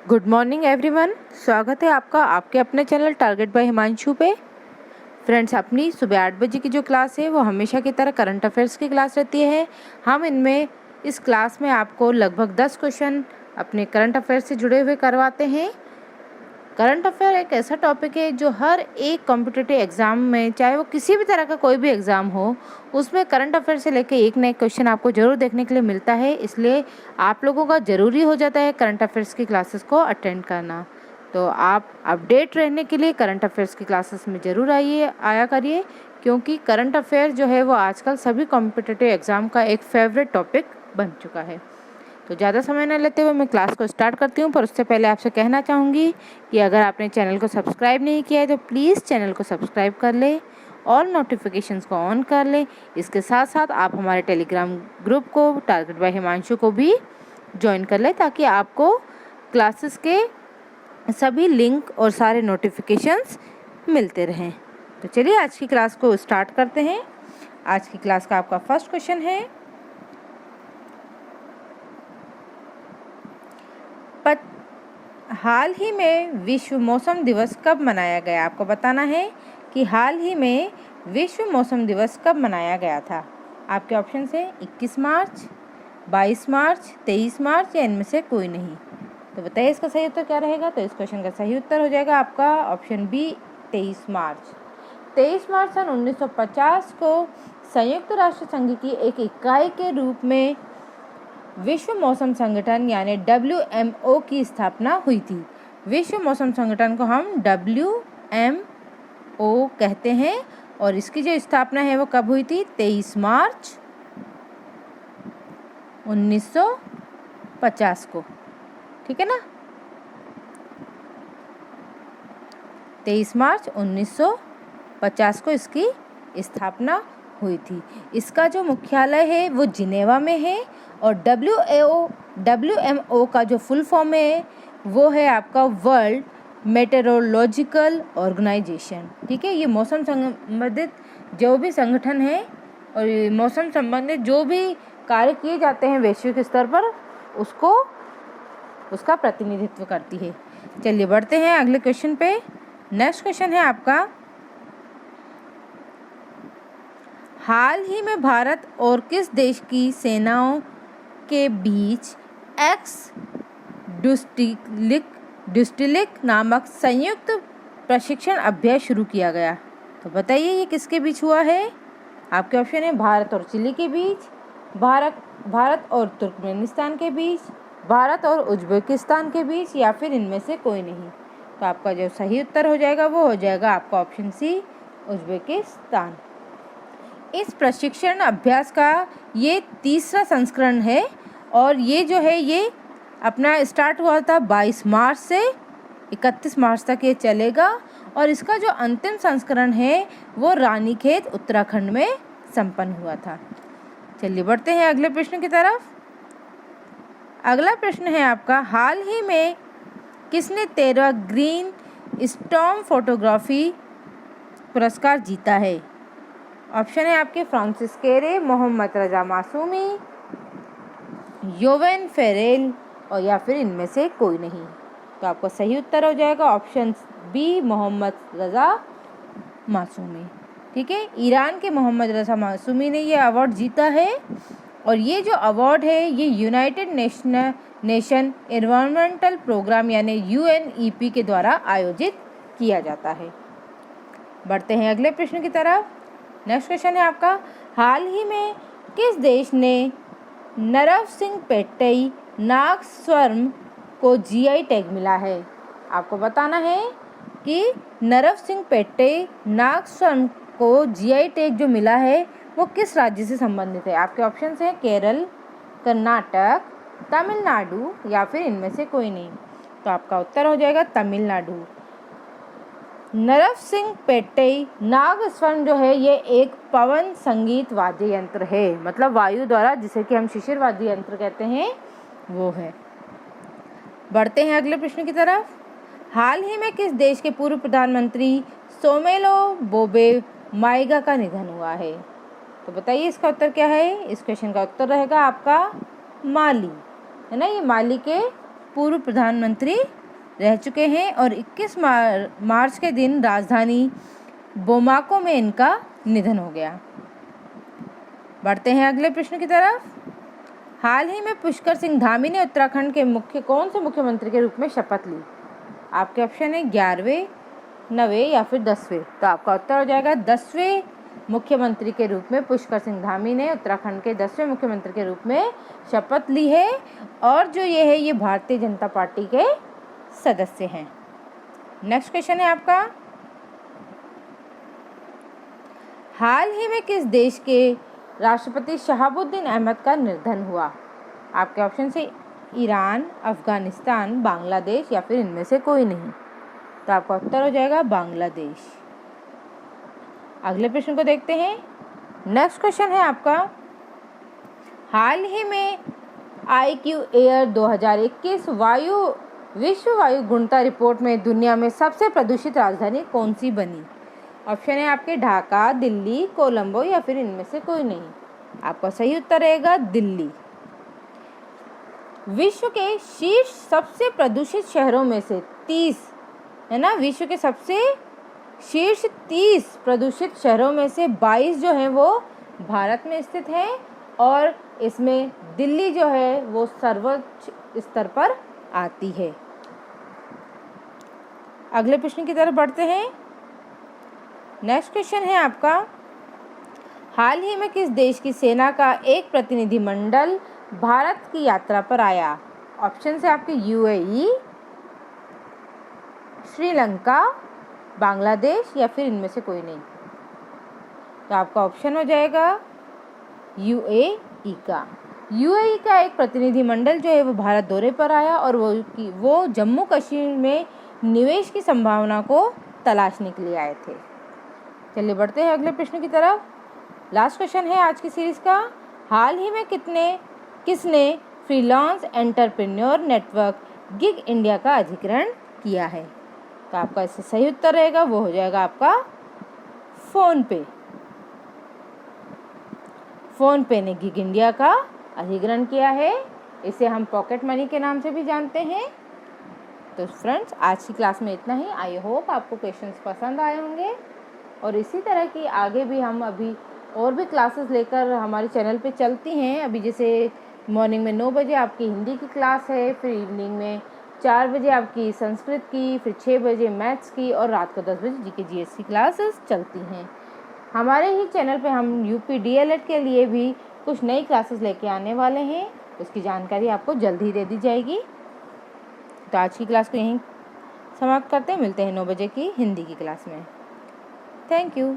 Good morning everyone. स्वागत है आपका आपके अपने चैनल टारगेट बाय हिमांशु पे। फ्रेंड्स, अपनी सुबह 8 बजे की जो क्लास है वो हमेशा की तरह करंट अफेयर्स की क्लास रहती है। हम इनमें इस क्लास में आपको लगभग 10 क्वेश्चन अपने करंट अफेयर्स से जुड़े हुए करवाते हैं। करंट अफेयर एक ऐसा टॉपिक है जो हर एक कॉम्पिटिटिव एग्ज़ाम में, चाहे वो किसी भी तरह का कोई भी एग्ज़ाम हो, उसमें करंट अफेयर से लेके एक ना एक क्वेश्चन आपको ज़रूर देखने के लिए मिलता है। इसलिए आप लोगों का ज़रूरी हो जाता है करंट अफेयर्स की क्लासेस को अटेंड करना। तो आप अपडेट रहने के लिए करंट अफेयर्स की क्लासेस में ज़रूर आया करिए, क्योंकि करंट अफेयर जो है वो आजकल सभी कॉम्पिटिटिव एग्ज़ाम का एक फेवरेट टॉपिक बन चुका है। तो ज़्यादा समय न लेते हुए मैं क्लास को स्टार्ट करती हूँ, पर उससे पहले आपसे कहना चाहूँगी कि अगर आपने चैनल को सब्सक्राइब नहीं किया है तो प्लीज़ चैनल को सब्सक्राइब कर ले, ऑल नोटिफिकेशंस को ऑन कर ले। इसके साथ साथ आप हमारे टेलीग्राम ग्रुप को टारगेट बाय हिमांशु को भी ज्वाइन कर ले, ताकि आपको क्लासेस के सभी लिंक और सारे नोटिफिकेशंस मिलते रहें। तो चलिए आज की क्लास को स्टार्ट करते हैं। आज की क्लास का आपका फर्स्ट क्वेश्चन है, हाल ही में विश्व मौसम दिवस कब मनाया गया? आपको बताना है कि हाल ही में विश्व मौसम दिवस कब मनाया गया था। आपके ऑप्शन है 21 मार्च, 22 मार्च, 23 मार्च या इनमें से कोई नहीं। तो बताइए इसका सही उत्तर क्या रहेगा। तो इस क्वेश्चन का सही उत्तर हो जाएगा आपका ऑप्शन बी, 23 मार्च। 23 मार्च सन 1950 को संयुक्त राष्ट्र संघ की एक इकाई के रूप में विश्व मौसम संगठन यानी WMO की स्थापना हुई थी। विश्व मौसम संगठन को हम WMO कहते हैं और इसकी जो स्थापना है वो कब हुई थी? 23 मार्च 1950 को। ठीक है ना, 23 मार्च 1950 को इसकी स्थापना हुई थी। इसका जो मुख्यालय है वो जिनेवा में है और WMO का जो फुल फॉर्म है वो है आपका वर्ल्ड मेटेरोलॉजिकल ऑर्गेनाइजेशन। ठीक है, ये मौसम संबंधित जो भी संगठन है और मौसम संबंधित जो भी कार्य किए जाते हैं वैश्विक स्तर पर उसका प्रतिनिधित्व करती है। चलिए बढ़ते हैं अगले क्वेश्चन पे। नेक्स्ट क्वेश्चन है आपका, हाल ही में भारत और किस देश की सेनाओं के बीच एक्स ड्यूस्टिलिक नामक संयुक्त प्रशिक्षण अभ्यास शुरू किया गया? तो बताइए ये किसके बीच हुआ है। आपके ऑप्शन है भारत और चिली के बीच, भारत और तुर्कमेनिस्तान के बीच, भारत और उज्बेकिस्तान के बीच या फिर इनमें से कोई नहीं। तो आपका जो सही उत्तर हो जाएगा वो हो जाएगा आपका ऑप्शन सी, उज्बेकिस्तान। इस प्रशिक्षण अभ्यास का ये तीसरा संस्करण है और ये जो है ये अपना स्टार्ट हुआ था 22 मार्च से 31 मार्च तक ये चलेगा और इसका जो अंतिम संस्करण है वो रानीखेत उत्तराखंड में संपन्न हुआ था। चलिए बढ़ते हैं अगले प्रश्न की तरफ। अगला प्रश्न है आपका, हाल ही में किसने 13वां ग्रीन स्टॉर्म फोटोग्राफी पुरस्कार जीता है? ऑप्शन है आपके फ्रांसिस केरे, मोहम्मद रजा मासूमी, योवेन फेरेल और या फिर इनमें से कोई नहीं। तो आपका सही उत्तर हो जाएगा ऑप्शन बी, मोहम्मद रजा मासूमी। ठीक है, ईरान के मोहम्मद रजा मासूमी ने ये अवार्ड जीता है और ये जो अवार्ड है ये यूनाइटेड नेशन एनवायरमेंटल प्रोग्राम यानी UNEP के द्वारा आयोजित किया जाता है। बढ़ते हैं अगले प्रश्न की तरफ। नेक्स्ट क्वेश्चन है आपका, हाल ही में किस देश ने नरसिंहपेट्टई नाग स्वरम को GI टैग मिला है? आपको बताना है कि नरसिंहपेट्टई नाग स्वरम को GI टैग जो मिला है वो किस राज्य से संबंधित है? आपके ऑप्शन हैं केरल, कर्नाटक, तमिलनाडु या फिर इनमें से कोई नहीं। तो आपका उत्तर हो जाएगा तमिलनाडु। नरसिंहपेट्टई नागस्वरम जो है ये एक पवन संगीत वाद्य यंत्र है, मतलब वायु द्वारा, जिसे कि हम शिशिर वाद्य यंत्र कहते हैं, वो है। बढ़ते हैं अगले प्रश्न की तरफ। हाल ही में किस देश के पूर्व प्रधानमंत्री सोमेलो बोबे माइगा का निधन हुआ है? तो बताइए इसका उत्तर क्या है। इस क्वेश्चन का उत्तर रहेगा आपका माली, है ना। ये माली के पूर्व प्रधानमंत्री रह चुके हैं और 21 मार्च के दिन राजधानी बोमाको में इनका निधन हो गया। बढ़ते हैं अगले प्रश्न की तरफ। हाल ही में पुष्कर सिंह धामी ने उत्तराखंड के कौन से मुख्यमंत्री के रूप में शपथ ली? आपके ऑप्शन है 11वें, 9वें या फिर 10वें। तो आपका उत्तर हो जाएगा 10वें मुख्यमंत्री के रूप में पुष्कर सिंह धामी ने उत्तराखंड के 10वें मुख्यमंत्री के रूप में शपथ ली है। और जो ये है ये भारतीय जनता पार्टी के सदस्य हैं। नेक्स्ट क्वेश्चन है आपका, हाल ही में किस देश के राष्ट्रपति शहाबुद्दीन अहमद का निधन हुआ? आपके ऑप्शन से ईरान, अफगानिस्तान, बांग्लादेश या फिर इनमें से कोई नहीं। तो आपका उत्तर हो जाएगा बांग्लादेश। अगले प्रश्न को देखते हैं। नेक्स्ट क्वेश्चन है आपका, हाल ही में IQ एयर 2021 विश्व वायु गुणवत्ता रिपोर्ट में दुनिया में सबसे प्रदूषित राजधानी कौन सी बनी? ऑप्शन है आपके ढाका, दिल्ली, कोलंबो या फिर इनमें से कोई नहीं। आपका सही उत्तर रहेगा दिल्ली। विश्व के शीर्ष सबसे प्रदूषित शहरों में से 30 है ना, विश्व के सबसे शीर्ष 30 प्रदूषित शहरों में से 22 जो हैं वो भारत में स्थित हैं और इसमें दिल्ली जो है वो सर्वोच्च स्तर पर आती है। अगले प्रश्न की तरफ बढ़ते हैं। नेक्स्ट क्वेश्चन है आपका, हाल ही में किस देश की सेना का एक प्रतिनिधिमंडल भारत की यात्रा पर आया? ऑप्शन है आपके UAE, श्रीलंका, बांग्लादेश या फिर इनमें से कोई नहीं। तो आपका ऑप्शन हो जाएगा UAE का। UAE का एक प्रतिनिधिमंडल जो है वो भारत दौरे पर आया और वो जम्मू कश्मीर में निवेश की संभावना को तलाशने के लिए आए थे। चलिए बढ़ते हैं अगले प्रश्न की तरफ। लास्ट क्वेश्चन है आज की सीरीज का, हाल ही में किसने freelance entrepreneur network gig India का अधिग्रहण किया है? तो आपका इससे सही उत्तर रहेगा वो हो जाएगा आपका फोन पे ने गिग इंडिया का अधिग्रहण किया है। इसे हम पॉकेट मनी के नाम से भी जानते हैं। तो फ्रेंड्स आज की क्लास में इतना ही। आई होप आपको क्वेश्चंस पसंद आए होंगे और इसी तरह की आगे भी हम अभी और भी क्लासेस लेकर हमारे चैनल पे चलती हैं। अभी जैसे मॉर्निंग में 9 बजे आपकी हिंदी की क्लास है, फिर इवनिंग में 4 बजे आपकी संस्कृत की, फिर 6 बजे मैथ्स की और रात को 10 बजे GK GS की क्लासेस चलती हैं। हमारे ही चैनल पे हम UP DLED के लिए भी कुछ नई क्लासेस लेके आने वाले हैं, उसकी जानकारी आपको जल्द ही दे दी जाएगी। तो आज की क्लास को यहीं समाप्त करते हैं, मिलते हैं 9 बजे की हिंदी की क्लास में। Thank you.